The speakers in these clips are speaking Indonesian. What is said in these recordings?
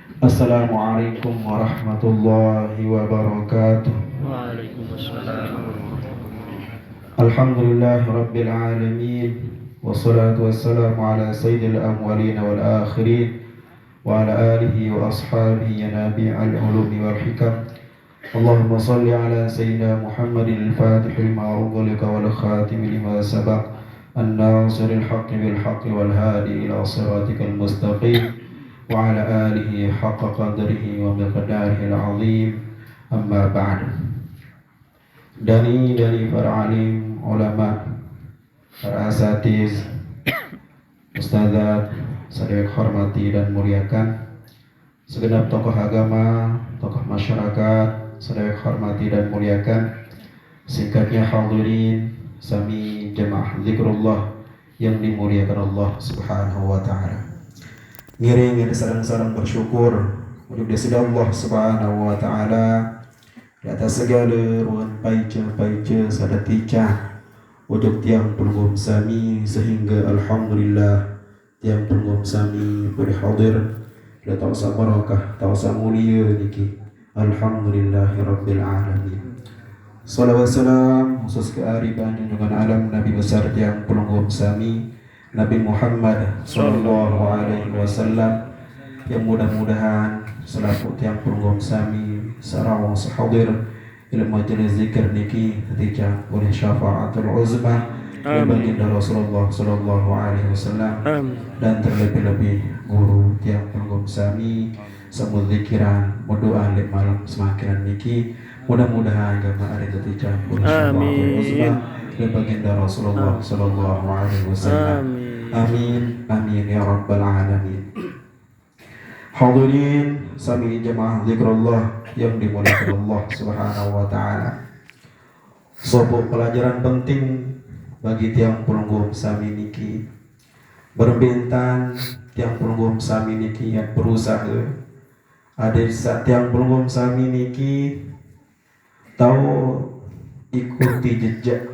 Assalamualaikum warahmatullahi wabarakatuh. Waalaikumsalam. Alhamdulillahi rabbil alamin. Wassalatu wassalamu ala sayyidil awwalin wal akhirin wa ala alihi wa ashabihi nabi'al ulumi wal hikam. Allahumma salli ala sayyidina Muhammadin al-fatih lima ughliqa wal khatim lima sabaq an-nasiril haqqi bil haqqi wal hadi ila siratikal mustaqim wa ala alihi haqqa qadrihi wa miqdarihi al-azim. Amma ba'd. Dari para alim, ulama, para asatiz, ustadzat, saya hormati dan muliakan segenap tokoh agama, tokoh masyarakat, saya hormati dan muliakan. Singkatnya hadirin sami jamaah zikrullah yang dimuliakan Allah Subhanahu wa taala. Ngiring sareng-sareng bersyukur untuk disida Allah Subhanahu wa taala di atas segala ruang paica sadatica wujud tiang penggum sami sehingga alhamdulillah tiang penggum sami berhadir dan tausa barakah tausa mulia niki alhamdulillahirabbil alamin. Salawat salam khusus kearifan dengan alam Nabi besar tiang penggum sami Nabi Muhammad sallallahu alaihi wasallam yang mudah-mudahan selaku tiang penggum sami sarawang sahadir ila majelis zikir niki ketika oleh syafaatul uzma dari baginda Rasulullah sallallahu alaihi wasallam dan terlebih-lebih guru tiang penggum sami semua zikiran doa lek malam semakiran niki mudah-mudahan agama ada ketika oleh syafaatul uzma dari baginda Rasulullah sallallahu alaihi wasallam. Amin amin ya rabbal alamin. Hadirin sami jamaah zikrullah yang dimuliakan Allah Subhanahu wa taala. Suatu pelajaran penting bagi tiang penggum sami niki berbintan tiang penggum sami niki yang berusaha ada saat tiang penggum sami niki tahu ikuti jejak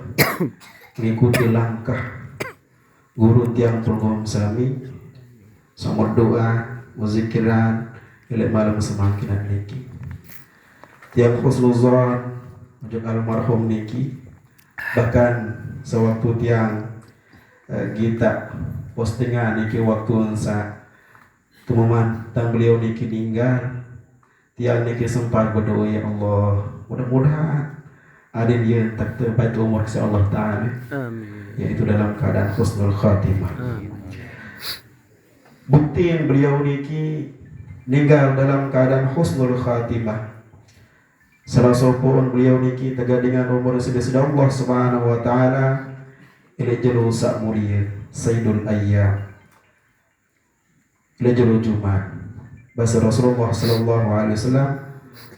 mengikuti langkah guru tiang penggum sami sama doa muzikiran ilek malam semakinan niki tiang khusnuzan untuk almarhum niki bahkan sewaktu tiang kita postingan niki waktu sa temuman tang beliau niki meninggal tiang niki sempat berdoa ya Allah mudah-mudahan ada dia tak terbaik umur si Allah Ta'ala yaitu dalam keadaan husnul khatimah. Bukti yang beliau niki meninggal dalam keadaan husnul khatimah. Salah sopun beliau niki tegadingan umur sudah Allah Subhanahu wa taala ila jelu sak mulia sayyidul ayyam ila jelu Jumat. Bahasa Rasulullah sallallahu alaihi wasallam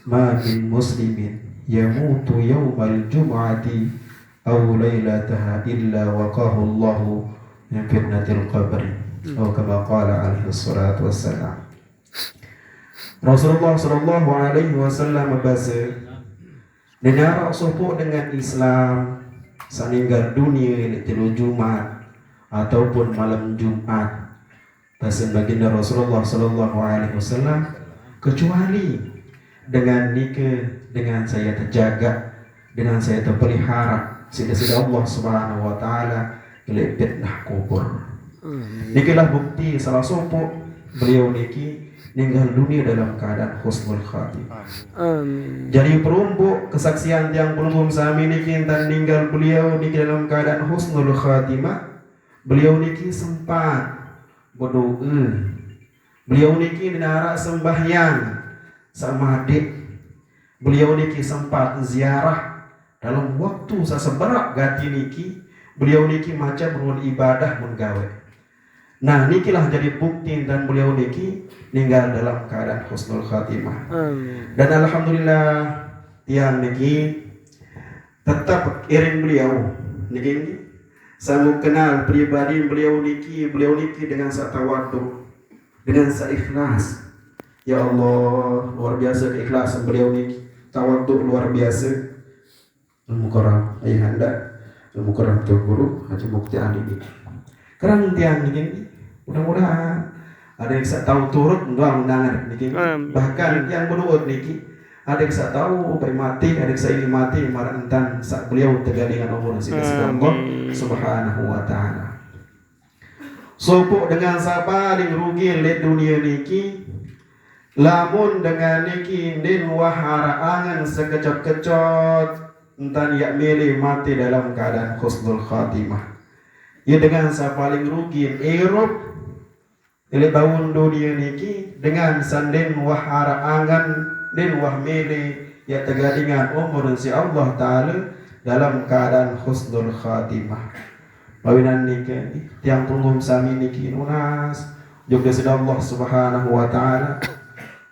ma min muslimin yamutu yaumal jum'ati aw lailataha illa waqahu Allahu min fitnatil qabri. Oh kama qala alaihi salatu wassalam. Rasulullah sallallahu alaihi wasallam bahasa negara sopo dengan Islam saninggal dunia ini tilu Jumat ataupun malam Jumat bahasa baginda Rasulullah sallallahu alaihi wasallam kecuali dengan nikah dengan saya terjaga dengan saya terpelihara sida-sida Allah Subhanahu wa taala ilai fitnah kubur. Nikilah bukti salah sopo beliau niki meninggal dunia dalam keadaan husnul khatimah. Jadi perumpuk kesaksian yang belum sami niki tentang meninggal beliau niki dalam keadaan husnul khatimah. Beliau niki sempat berdoa. Beliau niki nara sembahyang sama adik. Beliau niki sempat ziarah dalam waktu seseberak gati niki. Beliau niki macam berun ibadah menggawe. Nah nikilah jadi bukti dan beliau niki meninggal dalam keadaan husnul khatimah. Dan alhamdulillah tiang niki tetap iring beliau niki saya kenal pribadi beliau niki dengan satawadu dengan seikhlas. Ya Allah luar biasa keikhlasan beliau niki tawadu luar biasa. Mukarram ayahanda mukarram tu guru Haji Mukti Ali niki. Kerana tiang niki mudah-mudahan ada yang saya tahu turut doang undangan niki. Bahkan yang berduot niki ada yang saya tahu bayi mati, ada yang saya ini mati marantan saat beliau tegalingan umur sehingga Allah Subhanahu wa taala. Sopok dengan sapaling rugi le dunia niki, lamun dengan niki din wahara angan sekecot-kecot entan yak milih mati dalam keadaan husnul khatimah. Ya dengan sapaling rugi Eropa ile bangun dunia niki dengan sanden wahara angan din wah milih ya tegalingan umur si Allah taala dalam keadaan husnul khatimah. Bawinan niki tiang punggum sami niki nunas juga sudah Allah Subhanahu wa taala.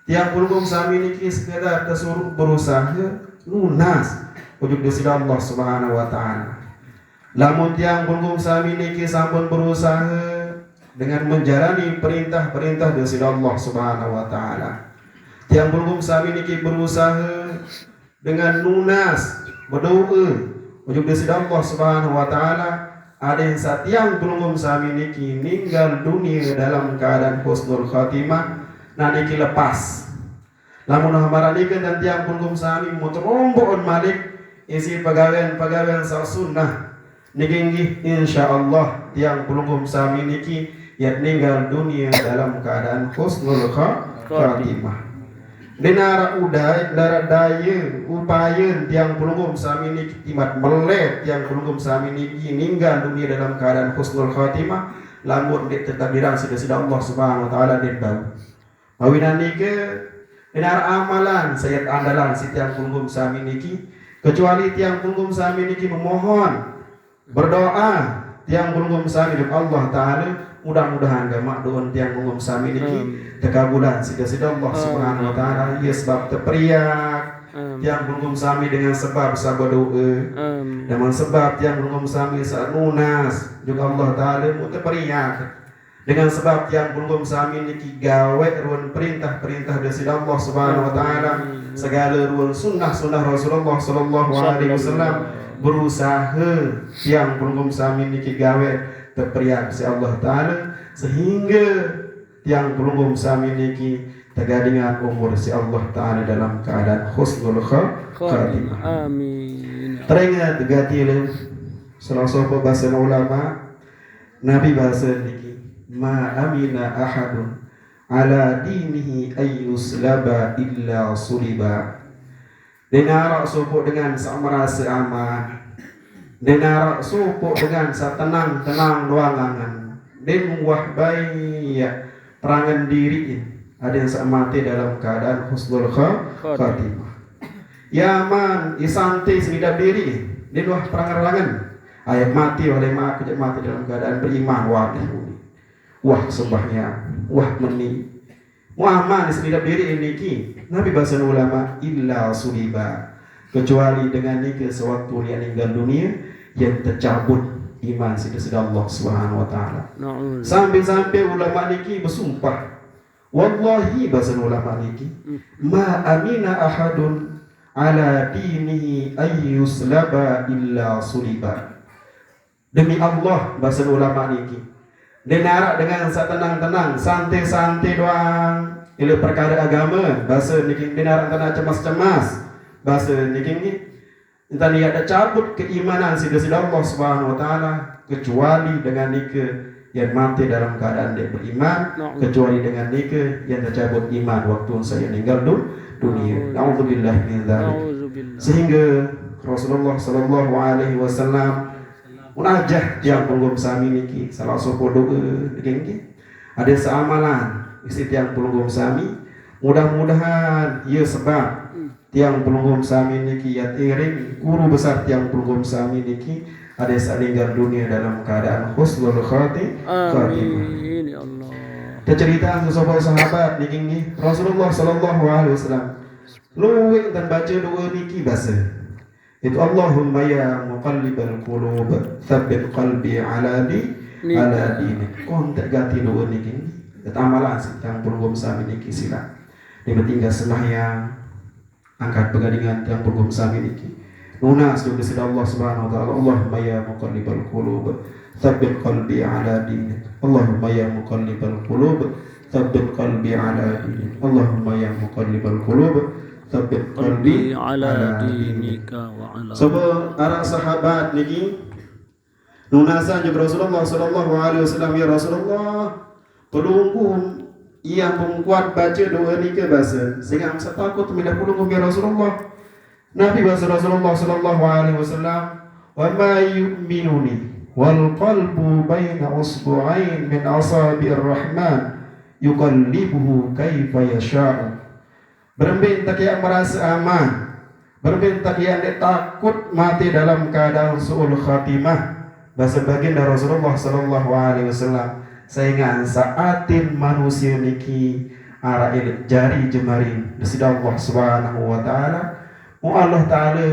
Tiang punggum sami niki sekedar kesuruh berusaha lunas juga sudah Allah Subhanahu wa taala. Lamun tiang punggum sami niki sampun berusaha dengan menjalani perintah-perintah dari Allah Subhanahu wa taala. Tiang punggum sami niki berusaha dengan lunas berdoa juga sudah Allah Subhanahu wa taala. Ada yang satiang belum sami niki meninggal dunia dalam keadaan husnul khatimah, nah niki lepas. Lamun hamara niki dan tiang belum sami mutromboon malik isi pegawaian sunnah niki insyaallah tiang belum sami niki yang meninggal dunia dalam keadaan husnul khatimah. Denara udai dara daya upaya tiang pelungum sami niki timat melet tiang pelungum sami niki meninggal dunia dalam keadaan husnul khatimah lamun dik tetadiran sida Allah Subhanahu wa taala dik bau. Mawinan niki denara amalan sayat andalan si tiang pelungum sami niki kecuali tiang pelungum sami niki memohon berdoa tiang pelungum sami Allah taala mudah-mudahan gamak doon tiang pelungum sami niki tekabulan sida Allah Subhanahu wa taala ia sebab terperiak tiang pelungum sami dengan sebab sabar doa dengan sebab tiang pelungum sami saat lunas juga Allah taala mu terperiak dengan sebab tiang pelungum sami niki gawe ruan perintah-perintah dari Allah Subhanahu wa taala segala ruan sunnah-sunnah Rasulullah sallallahu alaihi wasallam berusaha tiang pelungum sami niki gawe terperiak si Allah taala sehingga tiang pelungum sami niki tegadingan umur si Allah taala dalam keadaan husnul khatimah. Amin. Teringat gatil salah satu bahasa ulama Nabi bahasa niki ma amina ahadun ala dinihi ayyuslaba illa suliba. Dengar subuh dengan merasa aman. Dengar subuh dengan tenang ruangan. Den wahbaya perangan diri ada yang mati dalam keadaan husnul khatimah. Yaman isanti senidap diri di luar perangan ayat mati oleh mak mati dalam keadaan beriman wah sembahnya wah meni Muhammad senidap diri ini ki Nabi bahasa ulama illa suliba kecuali dengan niki sewaktu dia meninggal dunia yang tercabut iman sudah Allah Subhanahu wa taala. Sampai ulama niki bersumpah wallahi bahasa ulama niki ma amina ahadun ala dinihi ayyuslaba illa suliba. Demi Allah bahasa ulama niki denara dengan tenang-tenang santai-santai doang ini perkara agama bahasa niki denara tanah cemas-cemas bahasa niki entah dia ada cabut keimanan sudah Allah Subhanahu wa taala kecuali dengan niki yang mati dalam keadaan dia beriman kecuali dengan niki yang tercabut iman waktu saya meninggal dunia. Nauzubillah min dzalik. Sehingga Rasulullah sallallahu alaihi wasallam munajah yang pelungum sami niki salah satu doa niki ada seamalan isi tiang pelungum sami mudah-mudahan ia sebab tiang pelungum sami niki ya iring guru besar tiang pelungum sami niki ada meninggal dunia dalam keadaan husnul khatimah. Amin ya Allah. Cerita sahabat niki Rasulullah sallallahu alaihi wasallam luwih dan baca doa niki bahasa itu Allahumma ya muqallibal qulub tsabbit qalbi ala dinik kontak ganti doa niki amalan yang pelungum sami niki sila dia tinggal sembahyang angkat pegadingan yang pelungum sami niki lunas juga sudah Allah Subhanahu wa taala Allahumma ya muqallibal qulub tsabbit qalbi ala dinik Allahumma ya muqallibal qulub tsabbit qalbi ala dinik. Allahumma ya muqallibal qulub tsabbit qalbi قلبي على دينك وعلى Sebab para sahabat niki nunasan jeung Rasulullah sallallahu alaihi wasallam, ya Rasulullah, pelungkum ia membuat baca doa niki bahasa sehingga saya takut mindah pelungkum ya Rasulullah. Nabi bahasa Rasulullah sallallahu alaihi wasallam, wa ma yu'minuni wal qalbu baina usbu'ain min asabi'ir rahman yuqallibuhu kaifa yasha'u. Berembin tak yang merasa aman, berembin tak yang takut mati dalam keadaan su'ul khatimah. Bahasa baginda Rasulullah sallallahu alaihi wasallam, sehingga saatin manusia niki ara jari jemarin disida Allah subhanahu wa ta'ala. Mu Allah ta'ala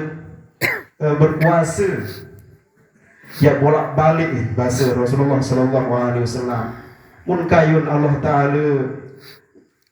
berkuasa ya bolak balik bahasa Rasulullah sallallahu alaihi wasallam. Mun kayun Allah ta'ala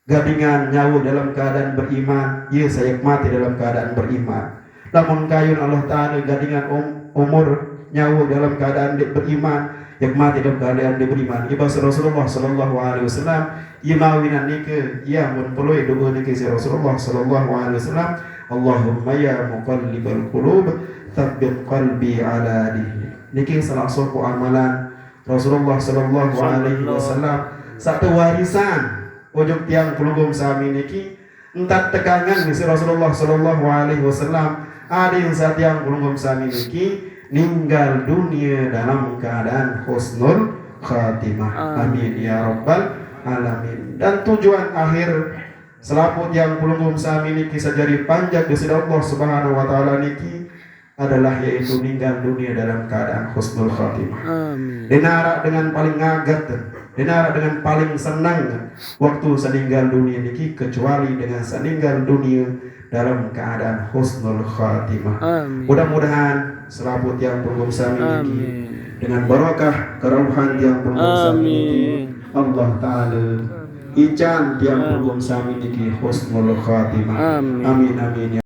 gadingan nyawa dalam keadaan beriman, ya saya mati dalam keadaan beriman. Namun kayun Allah Ta'ala gadingan umur nyawa dalam keadaan beriman, ya mati dalam keadaan beriman. Ibu Rasulullah sallallahu alaihi wasallam, ia mawinan nike, ia mun perlu doa nike si Rasulullah sallallahu alaihi wasallam, Allahumma ya muqallibal qulub tsabbit qalbi ala dinik. Niki salah satu amalan Rasulullah sallallahu alaihi wasallam, satu warisan ujung tiang pelugum sami niki entat tekangan misi Rasulullah sallallahu alaihi wasallam, ada yang saat yang pelugum sami niki ninggal dunia dalam keadaan husnul khatimah. Amin ya rabbal alamin. Dan tujuan akhir selaput yang pelugum sami niki sajari panjang di sisi Allah subhanahu wa taala niki adalah yaitu ninggal dunia dalam keadaan husnul khatimah. Amin. Dinara dengan paling ngaget, dinara dengan paling senang waktu seninggal dunia niki, kecuali dengan seninggal dunia dalam keadaan husnul khatimah. Amin. Mudah-mudahan selaput yang pelugum sami niki dengan barakah kerauhan yang pelugum sami niki, Allah Ta'ala ican tiang pelugum sami niki husnul khatimah. Amin amin ya